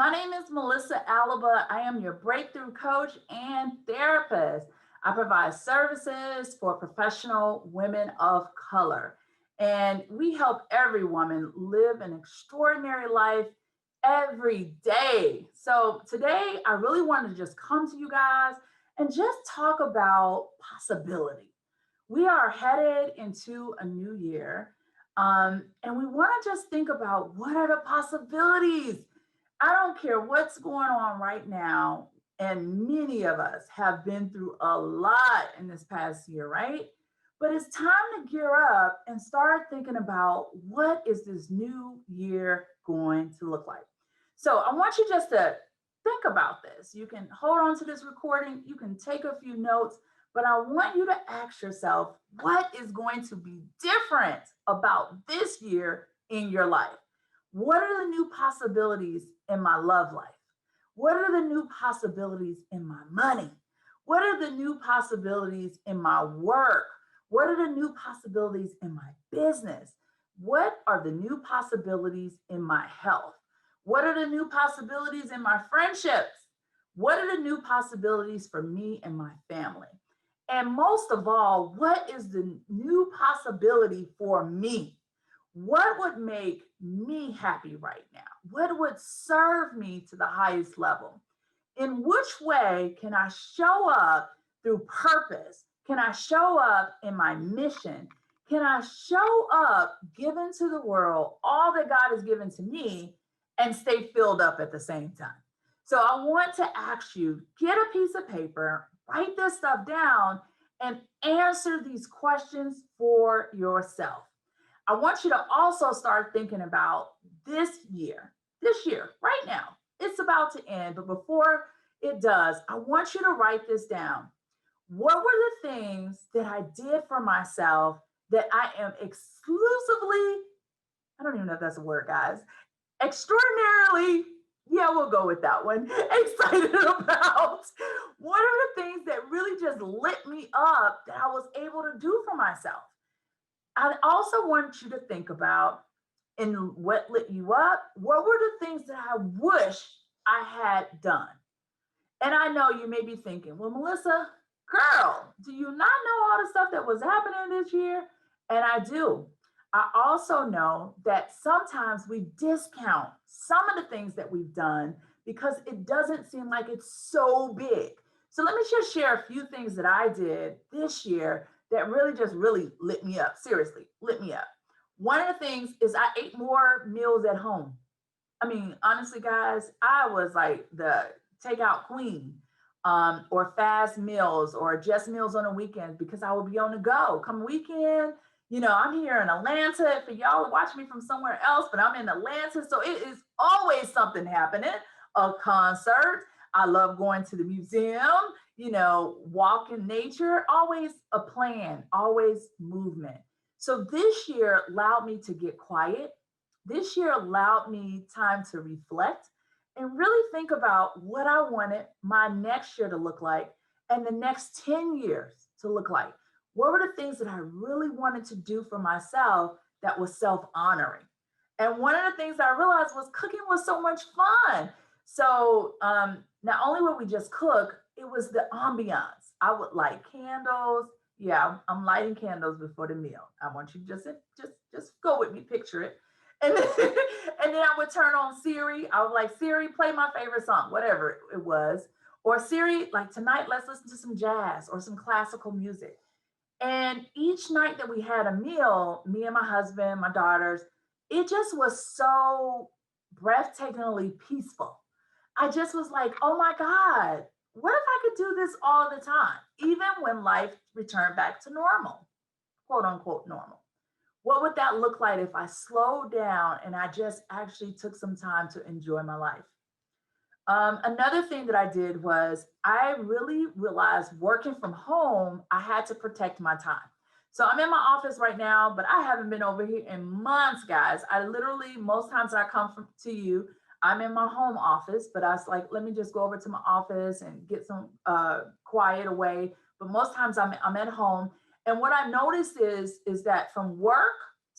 My name is Melissa Alaba. I am your breakthrough coach and therapist. I provide services for professional women of color. And we help every woman live an extraordinary life every day. So today, I really wanted to just come to you guys and just talk about possibility. We are headed into a new year. And we want to just think about what are the possibilities. I don't care what's going on right now. And many of us have been through a lot in this past year, right? But it's time to gear up and start thinking about what is this new year going to look like. So I want you just to think about this. You can hold on to this recording, you can take a few notes, but I want you to ask yourself what is going to be different about this year in your life? What are the new possibilities in my love life? What are the new possibilities in my money? What are the new possibilities in my work? What are the new possibilities in my business? What are the new possibilities in my health? What are the new possibilities in my friendships? What are the new possibilities for me and my family? And most of all, what is the new possibility for me? What would make me happy right now? What would serve me to the highest level? In which way can I show up through purpose? Can I show up in my mission? Can I show up giving to the world all that God has given to me and stay filled up at the same time? So I want to ask you, get a piece of paper, write this stuff down, and answer these questions for yourself. I want you to also start thinking about this year, right now. It's about to end, but before it does, I want you to write this down. What were the things that I did for myself that I am exclusively, I don't even know if that's a word, guys, extraordinarily, yeah, we'll go with that one, excited about? What are the things that really just lit me up that I was able to do for myself? I also want you to think about in what lit you up, what were the things that I wish I had done? And I know you may be thinking, well, Melissa, girl, do you not know all the stuff that was happening this year? And I do. I also know that sometimes we discount some of the things that we've done because it doesn't seem like it's so big. So let me just share a few things that I did this year that really lit me up. Seriously, lit me up. One of the things is I ate more meals at home. I mean, honestly, guys, I was like the takeout queen, or fast meals, or just meals on the weekends because I would be on the go. Come weekend, I'm here in Atlanta. For y'all watching me from somewhere else, but I'm in Atlanta, so it is always something happening. A concert. I love going to the museum. Walk in nature. Always a plan. Always movement. So this year allowed me to get quiet. This year allowed me time to reflect and really think about what I wanted my next year to look like and the next 10 years to look like. What were the things that I really wanted to do for myself that was self honoring? And one of the things that I realized was cooking was so much fun. So not only would we just cook, it was the ambiance. I would light candles. Yeah, I'm lighting candles before the meal. I want you to just go with me, picture it. And then, and then I would turn on Siri. I was like, Siri, play my favorite song, whatever it was. Or Siri, like tonight, let's listen to some jazz or some classical music. And each night that we had a meal, me and my husband, my daughters, it just was so breathtakingly peaceful. I just was like, oh my God, what if I could do this all the time, even when life returned back to normal, quote unquote normal? What would that look like if I slowed down and I just actually took some time to enjoy my life? Another thing that I did was I really realized working from home, I had to protect my time. So I'm in my office right now, but I haven't been over here in months, guys. I literally, most times I come to you, I'm in my home office, but I was like, let me just go over to my office and get some quiet away. But most times I'm at home. And what I noticed is that from work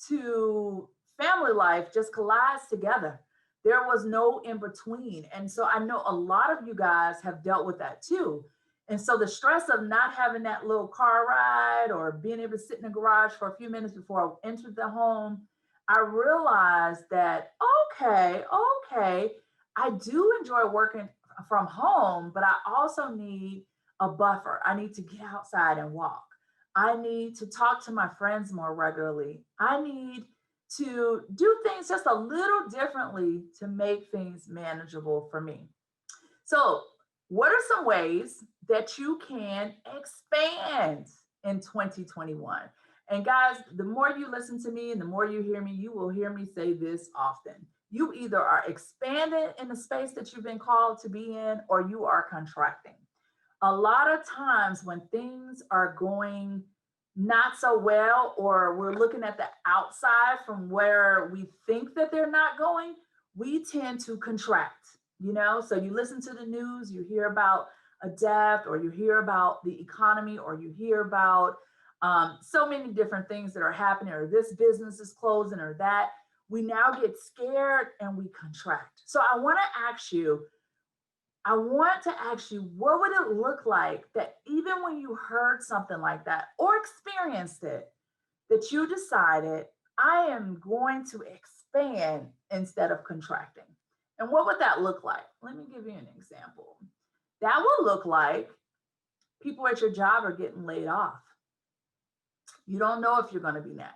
to family life just collides together. There was no in between. And so I know a lot of you guys have dealt with that too. And so the stress of not having that little car ride or being able to sit in the garage for a few minutes before I entered the home, I realized that, okay, I do enjoy working from home, but I also need a buffer. I need to get outside and walk. I need to talk to my friends more regularly. I need to do things just a little differently to make things manageable for me. So, what are some ways that you can expand in 2021? And guys, the more you listen to me and the more you hear me, you will hear me say this often. You either are expanding in the space that you've been called to be in, or you are contracting. A lot of times when things are going not so well, or we're looking at the outside from where we think that they're not going, we tend to contract, you know? So you listen to the news, you hear about a death, or you hear about the economy, or you hear about so many different things that are happening, or this business is closing, or that. We now get scared and we contract. So I want to ask you, what would it look like that even when you heard something like that or experienced it, that you decided, I am going to expand instead of contracting? And what would that look like? Let me give you an example. That would look like people at your job are getting laid off. You don't know if you're going to be next.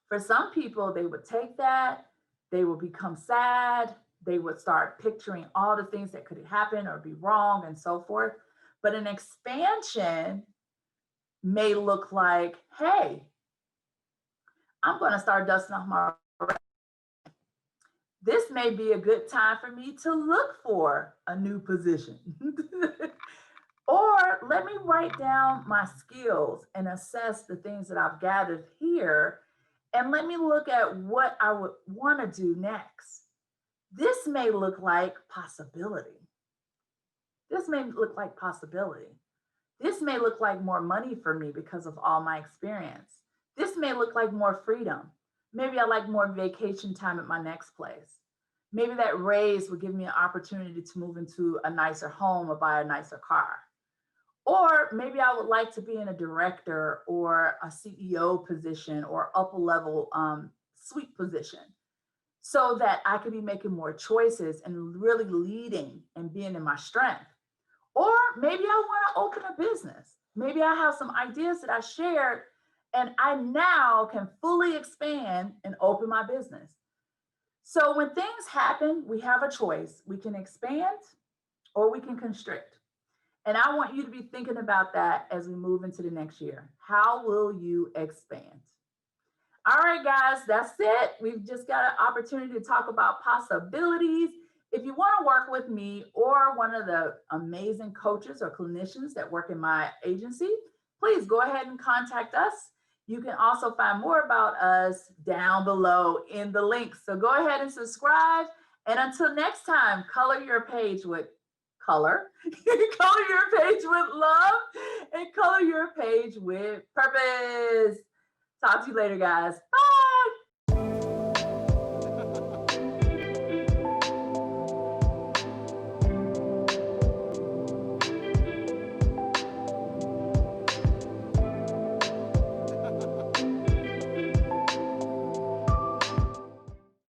For some people, they would take that, they will become sad, they would start picturing all the things that could happen or be wrong and so forth. But an expansion may look like, hey, I'm going to start dusting off my. This may be a good time for me to look for a new position. Or let me write down my skills and assess the things that I've gathered here. And let me look at what I would want to do next. This may look like possibility. This may look like possibility. This may look like more money for me because of all my experience. This may look like more freedom. Maybe I like more vacation time at my next place. Maybe that raise would give me an opportunity to move into a nicer home or buy a nicer car. Or maybe I would like to be in a director or a CEO position or upper level suite position, so that I could be making more choices and really leading and being in my strength. Or maybe I want to open a business. Maybe I have some ideas that I shared and I now can fully expand and open my business. So when things happen, we have a choice. We can expand or we can constrict. And I want you to be thinking about that as we move into the next year. How will you expand? All right, guys, that's it. We've just got an opportunity to talk about possibilities. If you want to work with me or one of the amazing coaches or clinicians that work in my agency, please go ahead and contact us. You can also find more about us down below in the links. So go ahead and subscribe. And until next time, color your page with color, color your page with love, and color your page with purpose. Talk to you later, guys. Bye.